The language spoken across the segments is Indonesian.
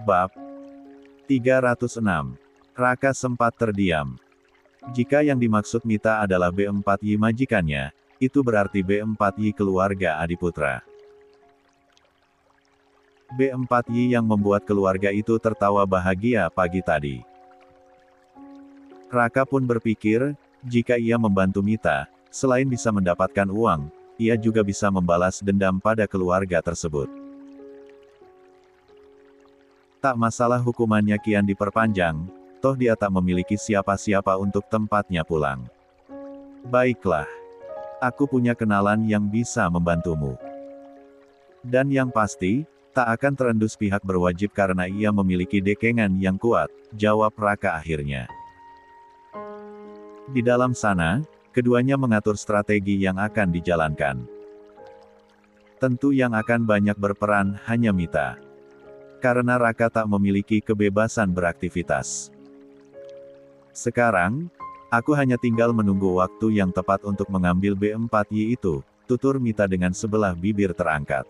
Bab 306. Raka sempat terdiam. Jika yang dimaksud Mita adalah B4Y majikannya, itu berarti B4Y keluarga Adiputra. B4Y yang membuat keluarga itu tertawa bahagia pagi tadi. Raka pun berpikir, jika ia membantu Mita, selain bisa mendapatkan uang, ia juga bisa membalas dendam pada keluarga tersebut. Tak masalah hukumannya kian diperpanjang, toh dia tak memiliki siapa-siapa untuk tempatnya pulang. Baiklah. Aku punya kenalan yang bisa membantumu. Dan yang pasti, tak akan terendus pihak berwajib karena ia memiliki dekengan yang kuat, jawab Raka akhirnya. Di dalam sana, keduanya mengatur strategi yang akan dijalankan. Tentu yang akan banyak berperan hanya Mita. Karena Raka tak memiliki kebebasan beraktivitas. Sekarang, aku hanya tinggal menunggu waktu yang tepat untuk mengambil B4Y itu, tutur Mita dengan sebelah bibir terangkat.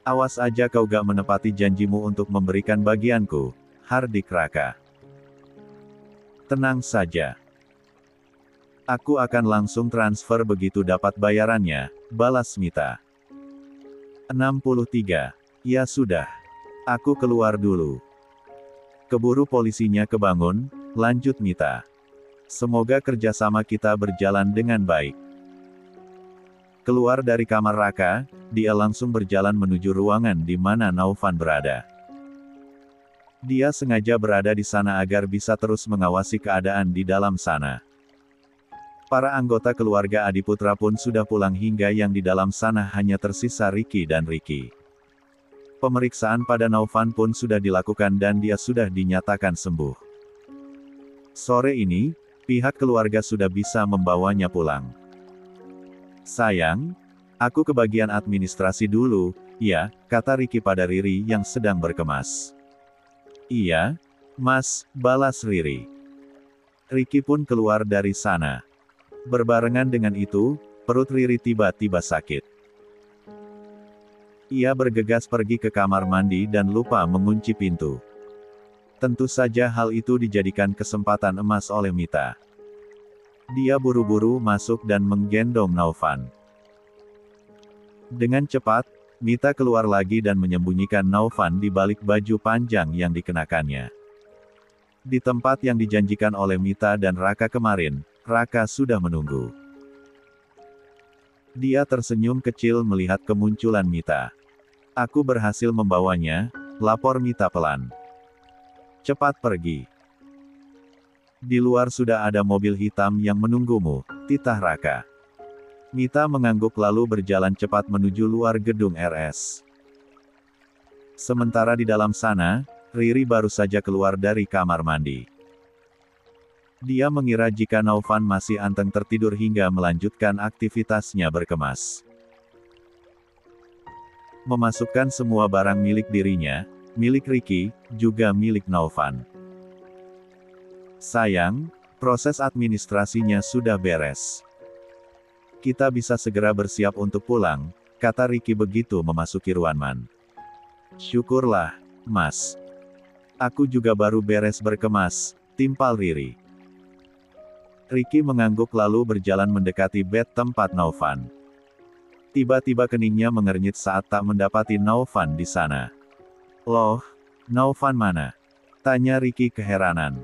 Awas aja kau gak menepati janjimu untuk memberikan bagianku, hardik Raka. Tenang saja. Aku akan langsung transfer begitu dapat bayarannya, balas Mita. 63. Ya sudah. Aku keluar dulu. Keburu polisinya kebangun, lanjut Mita. Semoga kerjasama kita berjalan dengan baik. Keluar dari kamar Raka, dia langsung berjalan menuju ruangan di mana Naufan berada. Dia sengaja berada di sana agar bisa terus mengawasi keadaan di dalam sana. Para anggota keluarga Adiputra pun sudah pulang hingga yang di dalam sana hanya tersisa Riki dan Riki. Pemeriksaan pada Naufan pun sudah dilakukan dan dia sudah dinyatakan sembuh. Sore ini, pihak keluarga sudah bisa membawanya pulang. Sayang, aku ke bagian administrasi dulu, ya, kata Riki pada Riri yang sedang berkemas. Iya, Mas, balas Riri. Riki pun keluar dari sana. Berbarengan dengan itu, perut Riri tiba-tiba sakit. Ia bergegas pergi ke kamar mandi dan lupa mengunci pintu. Tentu saja hal itu dijadikan kesempatan emas oleh Mita. Dia buru-buru masuk dan menggendong Naufan. Dengan cepat, Mita keluar lagi dan menyembunyikan Naufan di balik baju panjang yang dikenakannya. Di tempat yang dijanjikan oleh Mita dan Raka kemarin, Raka sudah menunggu. Dia tersenyum kecil melihat kemunculan Mita. Aku berhasil membawanya, lapor Mita pelan. Cepat pergi. Di luar sudah ada mobil hitam yang menunggumu, titah Raka. Mita mengangguk lalu berjalan cepat menuju luar gedung RS. Sementara di dalam sana, Riri baru saja keluar dari kamar mandi. Dia mengira jika Naufan masih anteng tertidur hingga melanjutkan aktivitasnya berkemas. Memasukkan semua barang milik dirinya, milik Riki, juga milik Naufan. Sayang, proses administrasinya sudah beres. Kita bisa segera bersiap untuk pulang, kata Riki begitu memasuki ruangan. Syukurlah, Mas. Aku juga baru beres berkemas, timpal Riri. Riki mengangguk lalu berjalan mendekati bed tempat Naufan. Tiba-tiba keningnya mengernyit saat tak mendapati Naufan di sana. Loh, Naufan mana? Tanya Riki keheranan.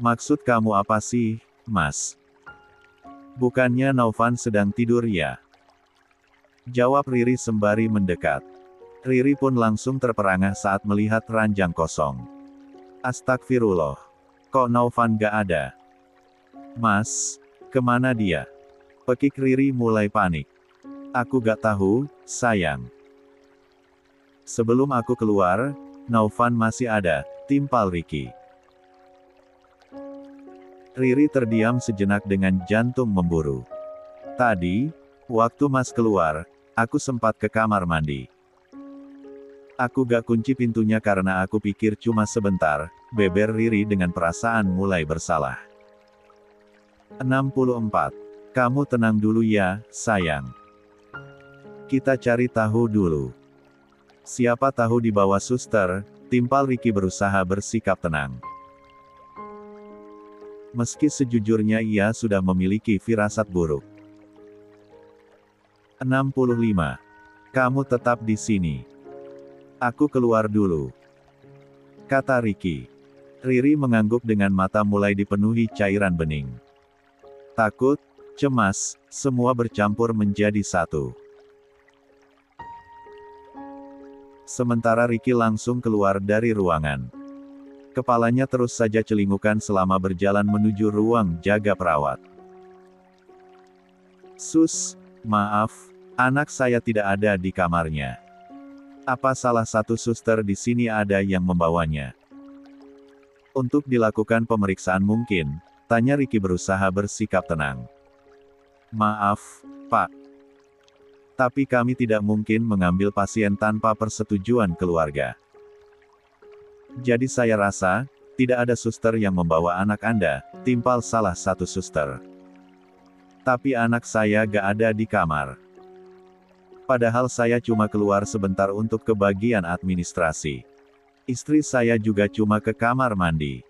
Maksud kamu apa sih, Mas? Bukannya Naufan sedang tidur ya? Jawab Riri sembari mendekat. Riri pun langsung terperangah saat melihat ranjang kosong. Astagfirullah. Kok Naufan gak ada? Mas, kemana dia? Pekik Riri mulai panik. Aku gak tahu, sayang. Sebelum aku keluar, Naufan masih ada, timpal Riki. Riri terdiam sejenak dengan jantung memburu. Tadi, waktu Mas keluar, aku sempat ke kamar mandi. Aku gak kunci pintunya karena aku pikir cuma sebentar, beber Riri dengan perasaan mulai bersalah. 64. Kamu tenang dulu ya, sayang. Kita cari tahu dulu. Siapa tahu di bawah suster, Timpal Ricky berusaha bersikap tenang. Meski sejujurnya ia sudah memiliki firasat buruk. 65. Kamu tetap di sini. Aku keluar dulu, kata Ricky. Riri mengangguk dengan mata mulai dipenuhi cairan bening. Takut, cemas, semua bercampur menjadi satu. Sementara Ricky langsung keluar dari ruangan. Kepalanya terus saja celingukan selama berjalan menuju ruang jaga perawat. Sus, maaf, anak saya tidak ada di kamarnya. Apa salah satu suster di sini ada yang membawanya? Untuk dilakukan pemeriksaan mungkin, tanya Ricky berusaha bersikap tenang. Maaf, Pak. Tapi kami tidak mungkin mengambil pasien tanpa persetujuan keluarga. Jadi saya rasa, tidak ada suster yang membawa anak Anda, timpal salah satu suster. Tapi anak saya gak ada di kamar. Padahal saya cuma keluar sebentar untuk ke bagian administrasi. Istri saya juga cuma ke kamar mandi.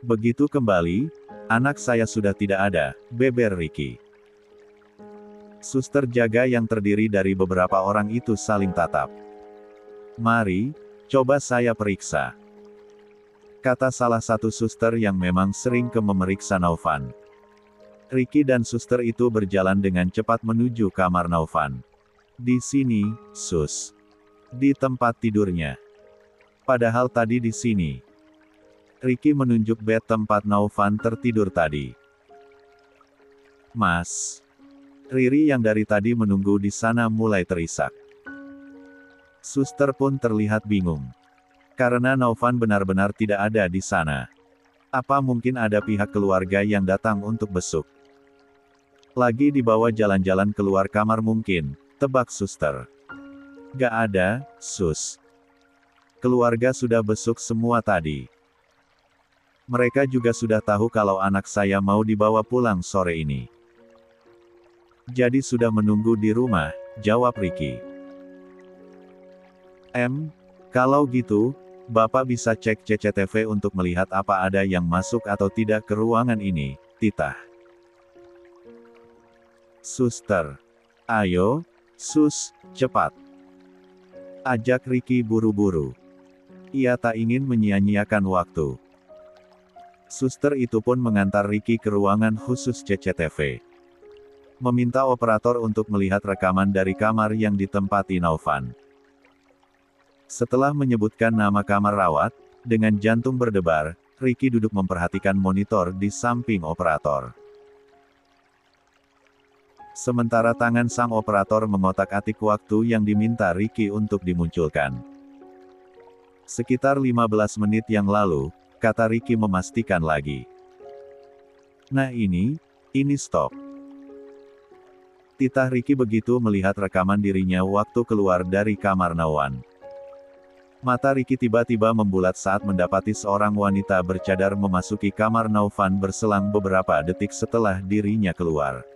Begitu kembali, anak saya sudah tidak ada, beber Ricky. Suster jaga yang terdiri dari beberapa orang itu saling tatap. Mari, coba saya periksa, kata salah satu suster yang memang sering memeriksa Naufan. Ricky dan suster itu berjalan dengan cepat menuju kamar Naufan. Di sini, Sus. Di tempat tidurnya. Padahal tadi di sini. Ricky menunjuk bed tempat Naufan tertidur tadi. Mas. Riri yang dari tadi menunggu di sana mulai terisak. Suster pun terlihat bingung. Karena Naufan benar-benar tidak ada di sana. Apa mungkin ada pihak keluarga yang datang untuk besuk? Lagi dibawa jalan-jalan keluar kamar mungkin, tebak suster. Gak ada, Sus. Keluarga sudah besuk semua tadi. Mereka juga sudah tahu kalau anak saya mau dibawa pulang sore ini. Jadi sudah menunggu di rumah, jawab Ricky. Kalau gitu, Bapak bisa cek CCTV untuk melihat apa ada yang masuk atau tidak ke ruangan ini, titah suster. Ayo, Sus, cepat. Ajak Ricky buru-buru. Ia tak ingin menyia-nyiakan waktu. Suster itu pun mengantar Ricky ke ruangan khusus CCTV. Meminta operator untuk melihat rekaman dari kamar yang ditempati Naufan. Setelah menyebutkan nama kamar rawat, dengan jantung berdebar, Ricky duduk memperhatikan monitor di samping operator. Sementara tangan sang operator mengotak-atik waktu yang diminta Ricky untuk dimunculkan. Sekitar 15 menit yang lalu, kata Ricky memastikan lagi. Nah ini stop. Titah Ricky begitu melihat rekaman dirinya waktu keluar dari kamar Naufan. Mata Ricky tiba-tiba membulat saat mendapati seorang wanita bercadar memasuki kamar Naufan berselang beberapa detik setelah dirinya keluar.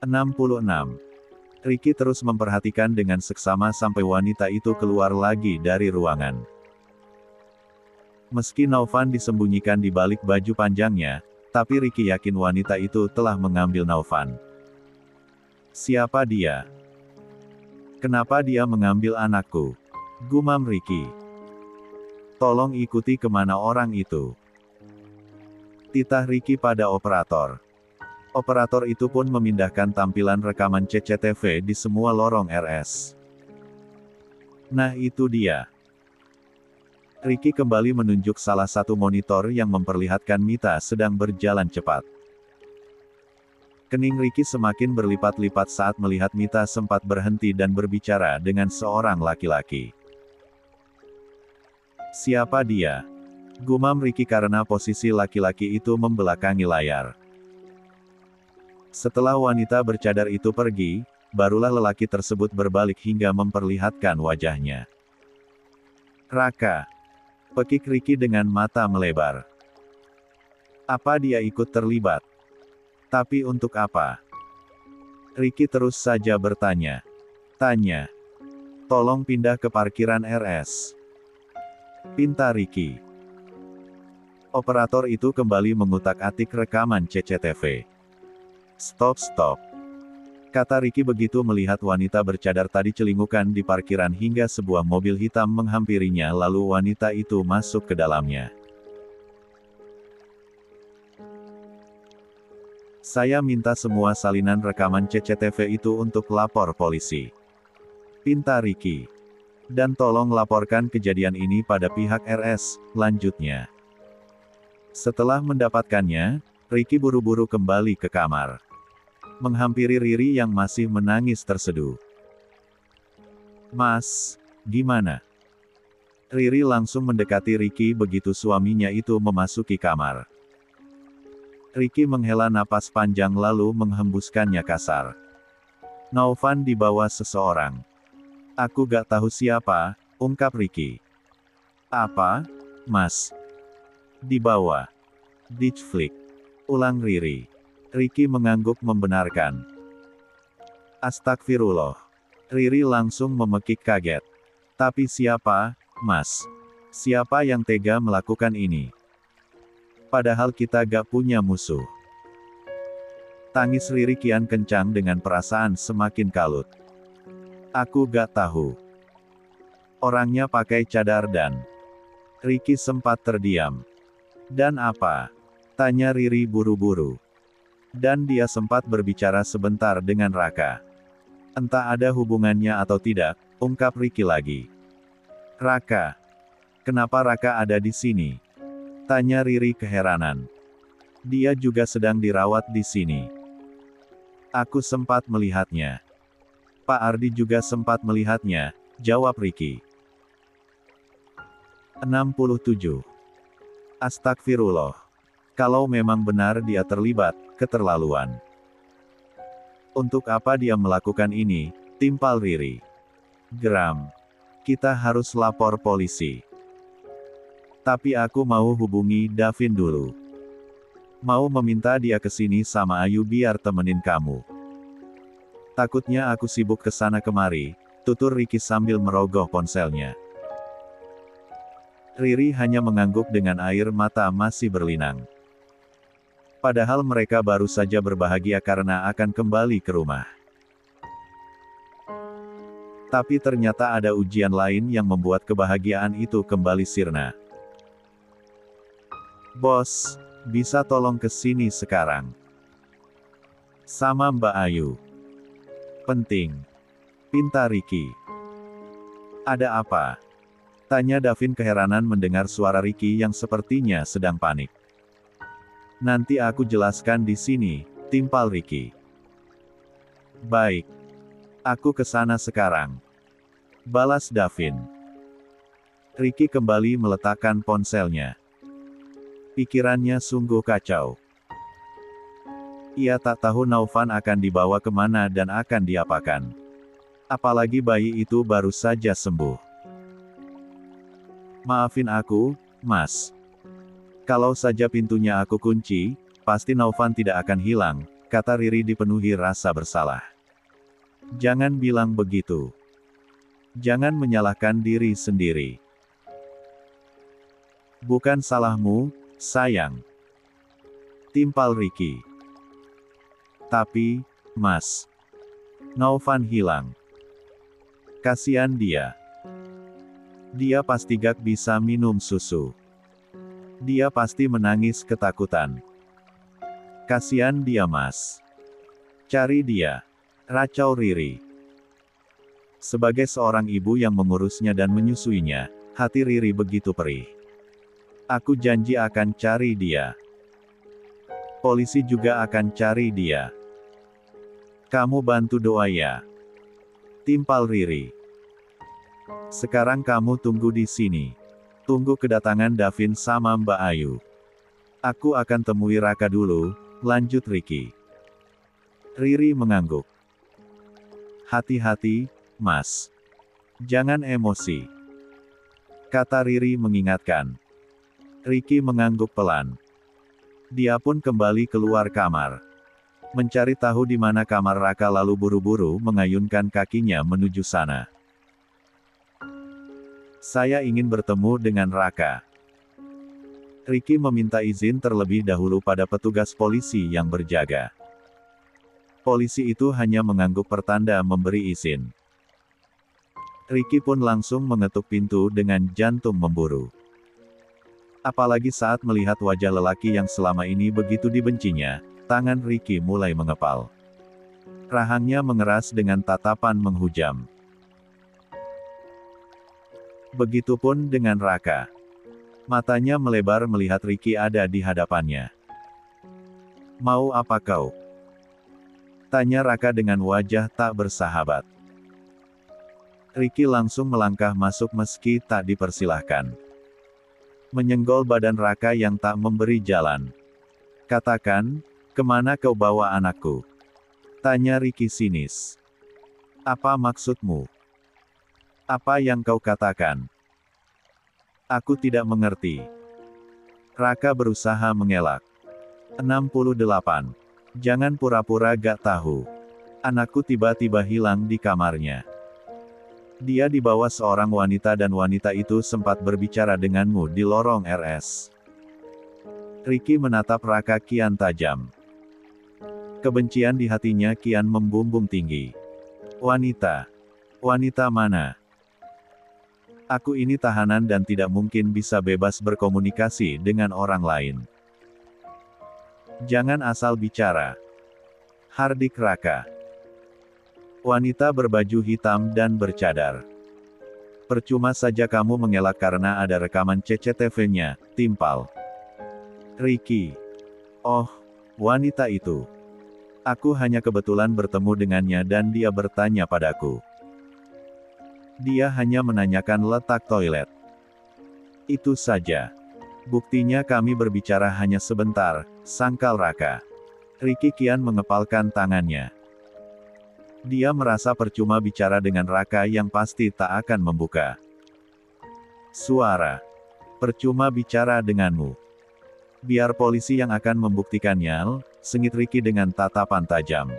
66. Ricky terus memperhatikan dengan seksama sampai wanita itu keluar lagi dari ruangan. Meski Naufan disembunyikan di balik baju panjangnya, tapi Ricky yakin wanita itu telah mengambil Naufan. Siapa dia? Kenapa dia mengambil anakku? Gumam Ricky. Tolong ikuti kemana orang itu. Titah Ricky pada operator. Operator itu pun memindahkan tampilan rekaman CCTV di semua lorong RS. Nah itu dia. Ricky kembali menunjuk salah satu monitor yang memperlihatkan Mita sedang berjalan cepat. Kening Ricky semakin berlipat-lipat saat melihat Mita sempat berhenti dan berbicara dengan seorang laki-laki. Siapa dia? Gumam Ricky karena posisi laki-laki itu membelakangi layar. Setelah wanita bercadar itu pergi, barulah lelaki tersebut berbalik hingga memperlihatkan wajahnya. Raka. Pekik Ricky dengan mata melebar. Apa dia ikut terlibat? Tapi untuk apa? Ricky terus saja bertanya. Tolong pindah ke parkiran RS. Pinta Ricky. Operator itu kembali mengutak-atik rekaman CCTV. Stop. Kata Ricky begitu melihat wanita bercadar tadi celingukan di parkiran hingga sebuah mobil hitam menghampirinya lalu wanita itu masuk ke dalamnya. Saya minta semua salinan rekaman CCTV itu untuk lapor polisi. Pinta Ricky. Dan tolong laporkan kejadian ini pada pihak RS, lanjutnya. Setelah mendapatkannya, Ricky buru-buru kembali ke kamar. Menghampiri Riri yang masih menangis terseduh. Mas, gimana? Riri langsung mendekati Ricky begitu suaminya itu memasuki kamar. Ricky menghela napas panjang lalu menghembuskannya kasar. Naufan dibawa seseorang. Aku gak tahu siapa, ungkap Ricky. Apa, Mas? Dibawa. Ditch flick. Ulang Riri. Ricky mengangguk membenarkan. Astagfirullah. Riri langsung memekik kaget. Tapi siapa, Mas? Siapa yang tega melakukan ini? Padahal kita gak punya musuh. Tangis Riri kian kencang dengan perasaan semakin kalut. Aku gak tahu. Orangnya pakai cadar dan... Ricky sempat terdiam. Dan apa? Tanya Riri buru-buru. Dan dia sempat berbicara sebentar dengan Raka. Entah ada hubungannya atau tidak, ungkap Ricky lagi. Raka. Kenapa Raka ada di sini? Tanya Riri keheranan. Dia juga sedang dirawat di sini. Aku sempat melihatnya. Pak Ardi juga sempat melihatnya, jawab Ricky. 67. Astagfirullah. Kalau memang benar dia terlibat, keterlaluan. Untuk apa dia melakukan ini, timpal Riri. Geram. Kita harus lapor polisi. Tapi aku mau hubungi Davin dulu. Mau meminta dia ke sini sama Ayu biar temenin kamu. Takutnya aku sibuk kesana kemari, tutur Ricky sambil merogoh ponselnya. Riri hanya mengangguk dengan air mata masih berlinang. Padahal mereka baru saja berbahagia karena akan kembali ke rumah. Tapi ternyata ada ujian lain yang membuat kebahagiaan itu kembali sirna. Bos, bisa tolong ke sini sekarang? Sama Mbak Ayu. Penting. Pinta Ricky. Ada apa? Tanya Davin keheranan mendengar suara Ricky yang sepertinya sedang panik. Nanti aku jelaskan di sini, timpal Ricky. Baik. Aku ke sana sekarang. Balas Davin. Ricky kembali meletakkan ponselnya. Pikirannya sungguh kacau. Ia tak tahu Naufan akan dibawa kemana dan akan diapakan. Apalagi bayi itu baru saja sembuh. Maafin aku, Mas. Kalau saja pintunya aku kunci, pasti Naufan tidak akan hilang, kata Riri dipenuhi rasa bersalah. Jangan bilang begitu. Jangan menyalahkan diri sendiri. Bukan salahmu, sayang. Timpal Ricky. Tapi, Mas. Naufan hilang. Kasihan dia. Dia pasti gak bisa minum susu. Dia pasti menangis ketakutan. Kasihan dia Mas. Cari dia. Racau Riri. Sebagai seorang ibu yang mengurusnya dan menyusuinya, hati Riri begitu perih. Aku janji akan cari dia. Polisi juga akan cari dia. Kamu bantu doa ya. Timpal Riri. Sekarang kamu tunggu di sini. Tunggu kedatangan Davin sama Mbak Ayu. Aku akan temui Raka dulu, lanjut Ricky. Riri mengangguk. Hati-hati, Mas. Jangan emosi. Kata Riri mengingatkan. Ricky mengangguk pelan. Dia pun kembali keluar kamar. Mencari tahu di mana kamar Raka lalu buru-buru mengayunkan kakinya menuju sana. Saya ingin bertemu dengan Raka. Ricky meminta izin terlebih dahulu pada petugas polisi yang berjaga. Polisi itu hanya mengangguk pertanda memberi izin. Ricky pun langsung mengetuk pintu dengan jantung memburu. Apalagi saat melihat wajah lelaki yang selama ini begitu dibencinya, tangan Ricky mulai mengepal. Rahangnya mengeras dengan tatapan menghujam. Begitupun dengan Raka. Matanya melebar melihat Ricky ada di hadapannya. "Mau apa kau?" tanya Raka dengan wajah tak bersahabat. Ricky langsung melangkah masuk meski tak dipersilahkan. Menyenggol badan Raka yang tak memberi jalan. "Katakan, kemana kau bawa anakku?" tanya Ricky sinis. "Apa maksudmu? Apa yang kau katakan?" "Aku tidak mengerti." Raka berusaha mengelak. 68. Jangan pura-pura gak tahu. Anakku tiba-tiba hilang di kamarnya. Dia dibawa seorang wanita dan wanita itu sempat berbicara denganmu di lorong RS. Ricky menatap Raka kian tajam. Kebencian di hatinya kian membumbung tinggi. "Wanita? Wanita mana? Aku ini tahanan dan tidak mungkin bisa bebas berkomunikasi dengan orang lain. Jangan asal bicara." Hardik Raka. Wanita berbaju hitam dan bercadar. "Percuma saja kamu mengelak karena ada rekaman CCTV-nya, timpal." Ricky. "Oh, wanita itu. Aku hanya kebetulan bertemu dengannya dan dia bertanya padaku. Dia hanya menanyakan letak toilet. Itu saja. Buktinya kami berbicara hanya sebentar," sangkal Raka. Ricky kian mengepalkan tangannya. Dia merasa percuma bicara dengan Raka yang pasti tak akan membuka suara. "Percuma bicara denganmu. Biar polisi yang akan membuktikannya," sengit Ricky dengan tatapan tajam.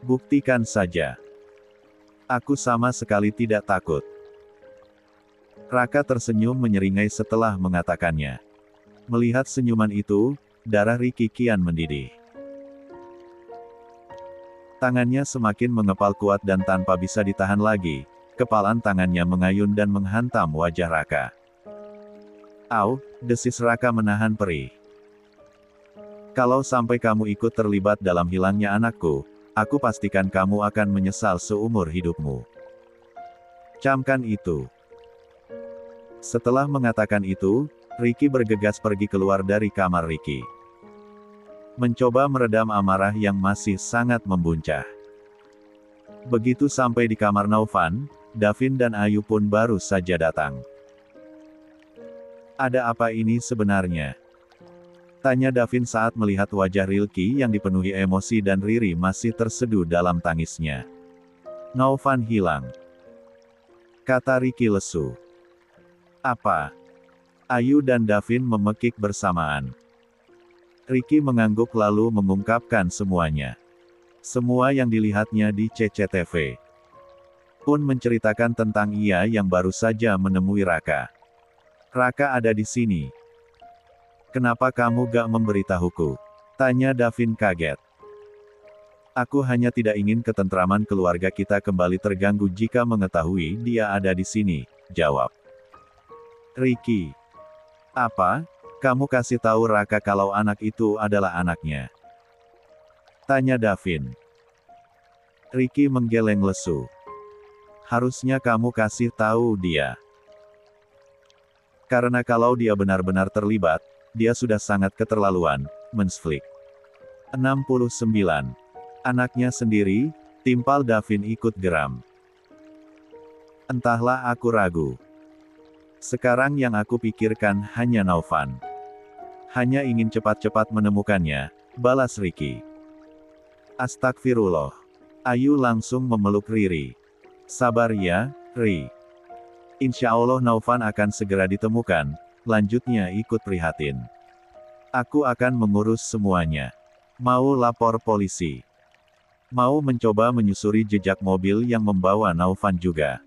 "Buktikan saja. Aku sama sekali tidak takut." Raka tersenyum menyeringai setelah mengatakannya. Melihat senyuman itu, darah Ricky kian mendidih. Tangannya semakin mengepal kuat dan tanpa bisa ditahan lagi, kepalan tangannya mengayun dan menghantam wajah Raka. "Au," desis Raka menahan perih. "Kalau sampai kamu ikut terlibat dalam hilangnya anakku, aku pastikan kamu akan menyesal seumur hidupmu." Camkan itu. Setelah mengatakan itu, Ricky bergegas pergi keluar dari kamar Ricky. Mencoba meredam amarah yang masih sangat membuncah. Begitu sampai di kamar Naufan, Davin dan Ayu pun baru saja datang. "Ada apa ini sebenarnya?" tanya Davin saat melihat wajah Rilky yang dipenuhi emosi dan Riri masih terseduh dalam tangisnya. "Naufan hilang," kata Ricky lesu. "Apa?" Ayu dan Davin memekik bersamaan. Ricky mengangguk lalu mengungkapkan semuanya. Semua yang dilihatnya di CCTV. Pun menceritakan tentang ia yang baru saja menemui Raka. "Raka ada di sini. Kenapa kamu gak memberitahuku?" tanya Davin kaget. "Aku hanya tidak ingin ketentraman keluarga kita kembali terganggu jika mengetahui dia ada di sini," jawab Ricky. "Apa? Kamu kasih tahu Raka kalau anak itu adalah anaknya?" tanya Davin. Ricky menggeleng lesu. "Harusnya kamu kasih tahu dia. Karena kalau dia benar-benar terlibat, dia sudah sangat keterlaluan," mensflik. 69. Anaknya sendiri, timpal Davin ikut geram. "Entahlah, aku ragu. Sekarang yang aku pikirkan hanya Naufan. Hanya ingin cepat-cepat menemukannya," balas Ricky. "Astagfirullah." Ayu langsung memeluk Riri. "Sabar ya, Ri. Insya Allah Naufan akan segera ditemukan," lanjutnya ikut prihatin. "Aku akan mengurus semuanya. Mau lapor polisi. Mau mencoba menyusuri jejak mobil yang membawa Naufan juga.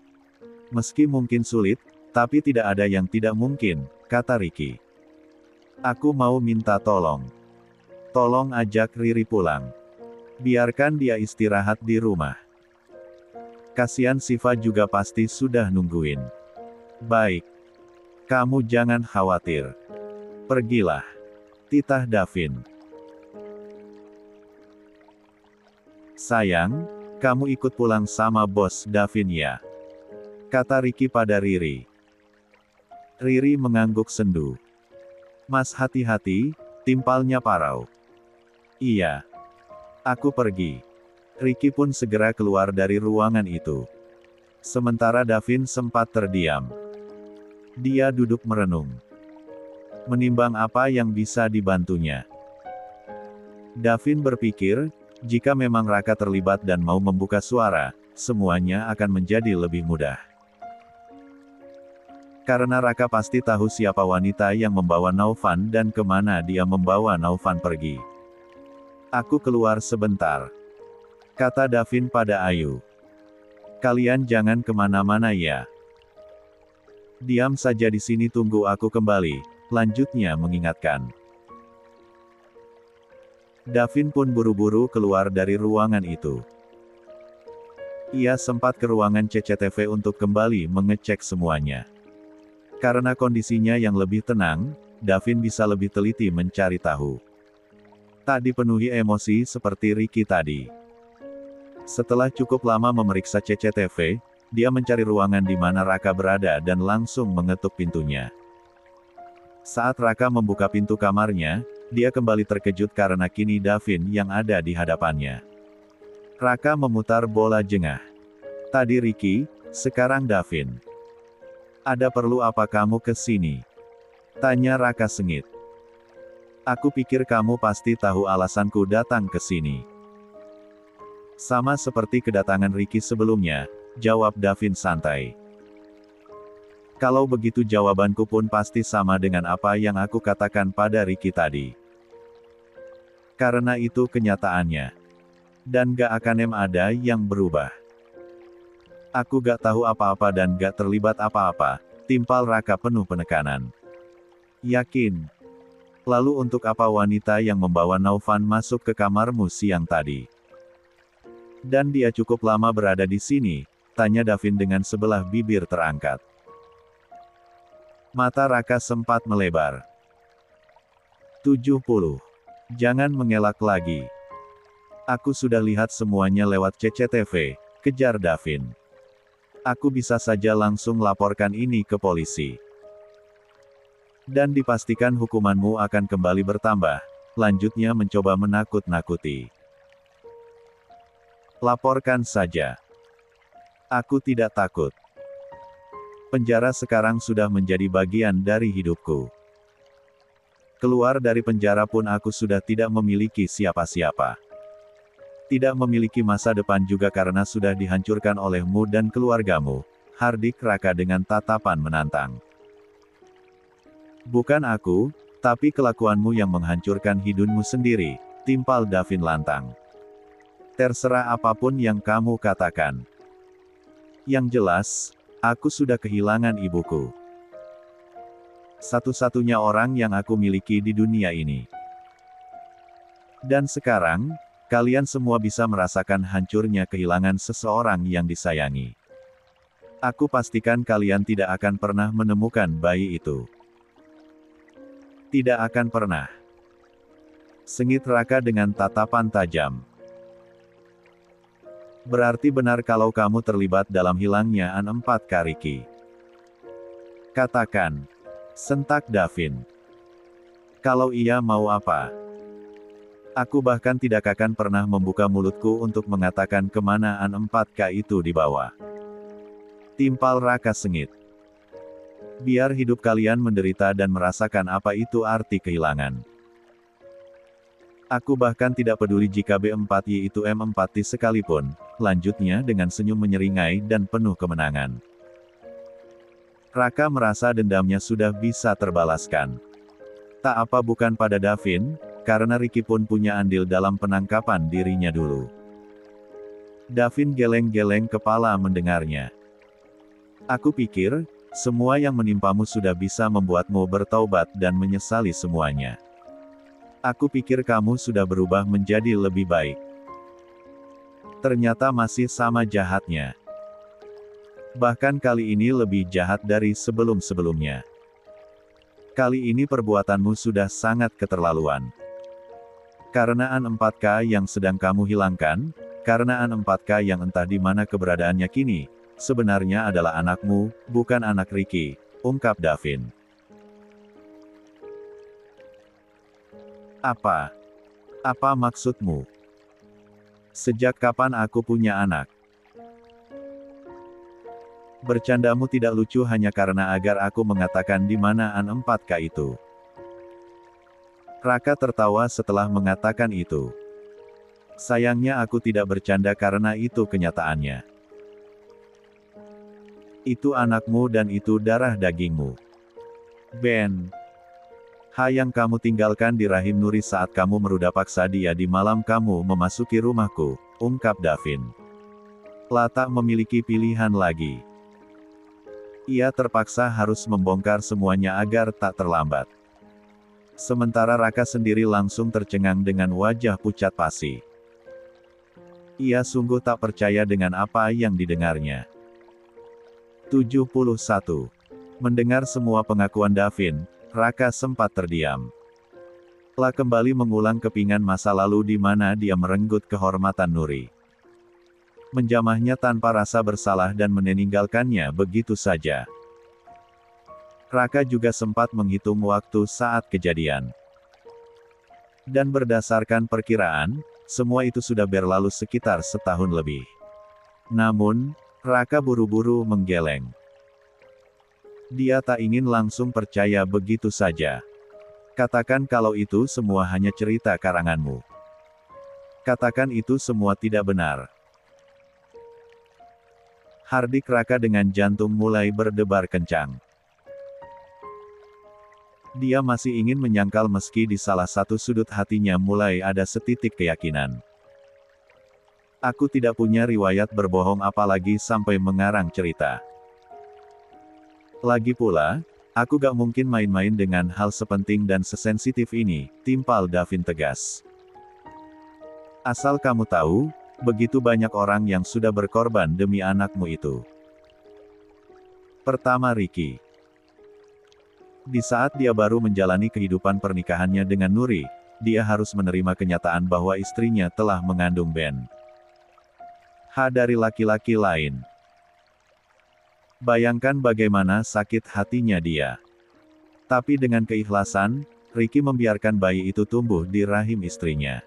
Meski mungkin sulit, Tapi tidak ada yang tidak mungkin, kata Ricky. Aku mau minta tolong. Tolong ajak Riri pulang. Biarkan dia istirahat di rumah. Kasihan Siva juga pasti sudah nungguin. Baik. Kamu jangan khawatir. Pergilah. Titah Davin. Sayang, kamu ikut pulang sama bos Davin ya. Kata Ricky pada Riri. Riri mengangguk sendu. Mas hati-hati, timpalnya parau. Iya. Aku pergi. Ricky pun segera keluar dari ruangan itu. Sementara Davin sempat terdiam. Dia duduk merenung. Menimbang apa yang bisa dibantunya. Davin berpikir, jika memang Raka terlibat dan mau membuka suara, semuanya akan menjadi lebih mudah. Karena Raka pasti tahu siapa wanita yang membawa Naufan dan kemana dia membawa Naufan pergi. Aku keluar sebentar. Kata Davin pada Ayu. Kalian jangan kemana-mana ya. Diam saja di sini tunggu aku kembali, lanjutnya mengingatkan. Davin pun buru-buru keluar dari ruangan itu. Ia sempat ke ruangan CCTV untuk kembali mengecek semuanya. Karena kondisinya yang lebih tenang, Davin bisa lebih teliti mencari tahu. Tak dipenuhi emosi seperti Ricky tadi. Setelah cukup lama memeriksa CCTV, dia mencari ruangan di mana Raka berada dan langsung mengetuk pintunya. Saat Raka membuka pintu kamarnya, dia kembali terkejut karena kini Davin yang ada di hadapannya. Raka memutar bola jengah. Tadi Ricky, sekarang Davin. Ada perlu apa kamu ke sini? Tanya Raka sengit. Aku pikir kamu pasti tahu alasanku datang ke sini. Sama seperti kedatangan Ricky sebelumnya, jawab Davin santai. Kalau begitu jawabanku pun pasti sama dengan apa yang aku katakan pada Ricky tadi. Karena itu kenyataannya. Dan gak akan ada yang berubah. Aku gak tahu apa-apa dan gak terlibat apa-apa, timpal Raka penuh penekanan. Yakin? Lalu untuk apa wanita yang membawa Naufan masuk ke kamarmu siang tadi? Dan dia cukup lama berada di sini, tanya Davin dengan sebelah bibir terangkat. Mata Raka sempat melebar. 70. Jangan mengelak lagi. Aku sudah lihat semuanya lewat CCTV, kejar Davin. Aku bisa saja langsung laporkan ini ke polisi. Dan dipastikan hukumanmu akan kembali bertambah, lanjutnya mencoba menakut-nakuti. Laporkan saja. Aku tidak takut. Penjara sekarang sudah menjadi bagian dari hidupku. Keluar dari penjara pun aku sudah tidak memiliki siapa-siapa. Tidak memiliki masa depan juga karena sudah dihancurkan olehmu dan keluargamu, hardik Raka dengan tatapan menantang. Bukan aku, tapi kelakuanmu yang menghancurkan hidupmu sendiri, timpal Davin lantang. Terserah apapun yang kamu katakan. Yang jelas, aku sudah kehilangan ibuku. Satu-satunya orang yang aku miliki di dunia ini. Dan sekarang, kalian semua bisa merasakan hancurnya kehilangan seseorang yang disayangi. Aku pastikan kalian tidak akan pernah menemukan bayi itu. Tidak akan pernah. Sengit Raka dengan tatapan tajam. Berarti benar kalau kamu terlibat dalam hilangnya An 4K Ricky. Katakan. Sentak Davin. Kalau iya mau apa? Aku bahkan tidak akan pernah membuka mulutku untuk mengatakan kemana An 4K itu dibawa. Timpal Raka sengit. Biar hidup kalian menderita dan merasakan apa itu arti kehilangan. Aku bahkan tidak peduli jika B4Y itu M4T sekalipun, lanjutnya dengan senyum menyeringai dan penuh kemenangan. Raka merasa dendamnya sudah bisa terbalaskan. Tak apa bukan pada Davin, karena Ricky pun punya andil dalam penangkapan dirinya dulu. Davin geleng-geleng kepala mendengarnya. Aku pikir, Semua yang menimpamu sudah bisa membuatmu bertaubat dan menyesali semuanya. Aku pikir kamu sudah berubah menjadi lebih baik. Ternyata masih sama jahatnya. Bahkan kali ini lebih jahat dari sebelum-sebelumnya. Kali ini perbuatanmu sudah sangat keterlaluan. Karena An 4K yang sedang kamu hilangkan, karena An 4K yang entah di mana keberadaannya kini, sebenarnya adalah anakmu, bukan anak Ricky, ungkap Davin. Apa? Apa maksudmu? Sejak kapan aku punya anak? Bercandamu tidak lucu hanya karena agar aku mengatakan di mana An 4K itu. Raka tertawa setelah mengatakan itu. Sayangnya aku tidak bercanda karena itu kenyataannya. Itu anakmu dan itu darah dagingmu. Ben. Yang kamu tinggalkan di rahim Nuri saat kamu meruda paksa dia di malam kamu memasuki rumahku, ungkap Davin. Tak memiliki pilihan lagi. Ia terpaksa harus membongkar semuanya agar tak terlambat. Sementara Raka sendiri langsung tercengang dengan wajah pucat pasi. Ia sungguh tak percaya dengan apa yang didengarnya. 71. Mendengar semua pengakuan Davin, Raka sempat terdiam. Kembali mengulang kepingan masa lalu di mana dia merenggut kehormatan Nuri. Menjamahnya tanpa rasa bersalah dan meninggalkannya begitu saja. Raka juga sempat menghitung waktu saat kejadian. Dan berdasarkan perkiraan, semua itu sudah berlalu sekitar setahun lebih. Namun, Raka buru-buru menggeleng. Dia tak ingin langsung percaya begitu saja. Katakan kalau itu semua hanya cerita karanganmu. Katakan itu semua tidak benar. Hardik Raka dengan jantung mulai berdebar kencang. Dia masih ingin menyangkal meski di salah satu sudut hatinya mulai ada setitik keyakinan. Aku tidak punya riwayat berbohong apalagi sampai mengarang cerita. Lagi pula, aku gak mungkin main-main dengan hal sepenting dan sesensitif ini, timpal Davin tegas. Asal kamu tahu, begitu banyak orang yang sudah berkorban demi anakmu itu. Pertama Ricky. Di saat dia baru menjalani kehidupan pernikahannya dengan Nuri, dia harus menerima kenyataan bahwa istrinya telah mengandung Ben. Dari laki-laki lain. Bayangkan bagaimana sakit hatinya dia. Tapi dengan keikhlasan, Ricky membiarkan bayi itu tumbuh di rahim istrinya.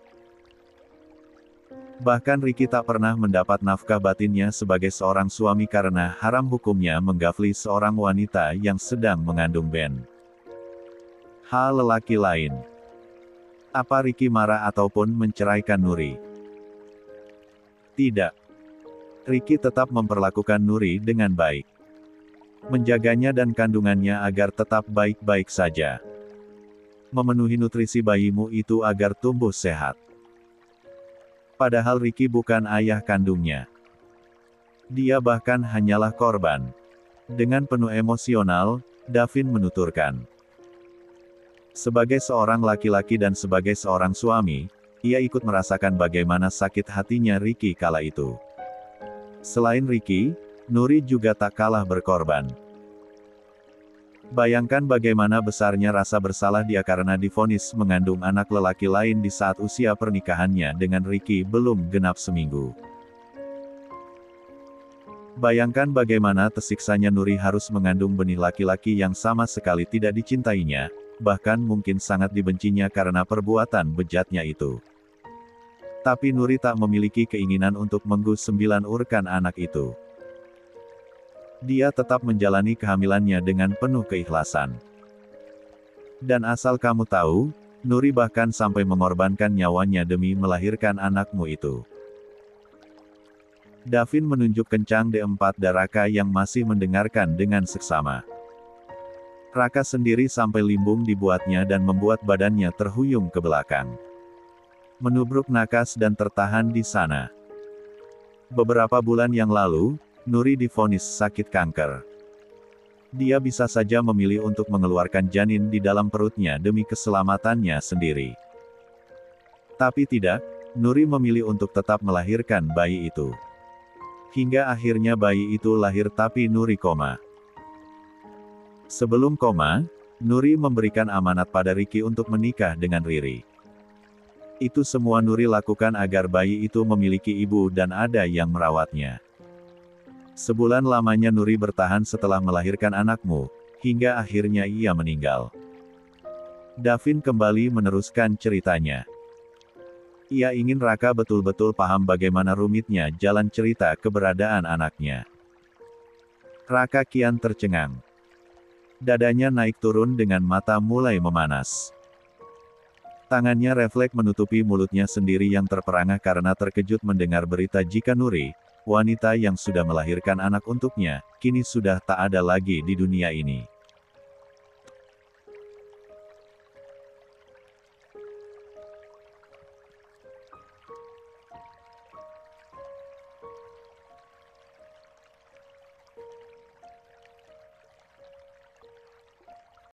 Bahkan Ricky tak pernah mendapat nafkah batinnya sebagai seorang suami karena haram hukumnya menggafli seorang wanita yang sedang mengandung Ben. Lelaki lain. Apa Ricky marah ataupun menceraikan Nuri? Tidak. Ricky tetap memperlakukan Nuri dengan baik. Menjaganya dan kandungannya agar tetap baik-baik saja. Memenuhi nutrisi bayimu itu agar tumbuh sehat. Padahal Ricky bukan ayah kandungnya. Dia bahkan hanyalah korban. Dengan penuh emosional, Davin menuturkan. Sebagai seorang laki-laki dan sebagai seorang suami, ia ikut merasakan bagaimana sakit hatinya Ricky kala itu. Selain Ricky, Nuri juga tak kalah berkorban. Bayangkan bagaimana besarnya rasa bersalah dia karena divonis mengandung anak lelaki lain di saat usia pernikahannya dengan Ricky belum genap seminggu. Bayangkan bagaimana tersiksanya Nuri harus mengandung benih laki-laki yang sama sekali tidak dicintainya, bahkan mungkin sangat dibencinya karena perbuatan bejatnya itu. Tapi Nuri tak memiliki keinginan untuk menggusur anak itu. Dia tetap menjalani kehamilannya dengan penuh keikhlasan. Dan asal kamu tahu, Nuri bahkan sampai mengorbankan nyawanya demi melahirkan anakmu itu. Davin menunjuk kencang D4 dan Raka yang masih mendengarkan dengan seksama. Raka sendiri sampai limbung dibuatnya dan membuat badannya terhuyung ke belakang. Menubruk nakas dan tertahan di sana. Beberapa bulan yang lalu, Nuri divonis sakit kanker. Dia bisa saja memilih untuk mengeluarkan janin di dalam perutnya demi keselamatannya sendiri. Tapi tidak, Nuri memilih untuk tetap melahirkan bayi itu. Hingga akhirnya bayi itu lahir tapi Nuri koma. Sebelum koma, Nuri memberikan amanat pada Ricky untuk menikah dengan Riri. Itu semua Nuri lakukan agar bayi itu memiliki ibu dan ada yang merawatnya. Sebulan lamanya Nuri bertahan setelah melahirkan anakmu, hingga akhirnya ia meninggal. Davin kembali meneruskan ceritanya. Ia ingin Raka betul-betul paham bagaimana rumitnya jalan cerita keberadaan anaknya. Raka kian tercengang. Dadanya naik turun dengan mata mulai memanas. Tangannya refleks menutupi mulutnya sendiri yang terperangah karena terkejut mendengar berita jika Nuri, wanita yang sudah melahirkan anak untuknya, kini sudah tak ada lagi di dunia ini.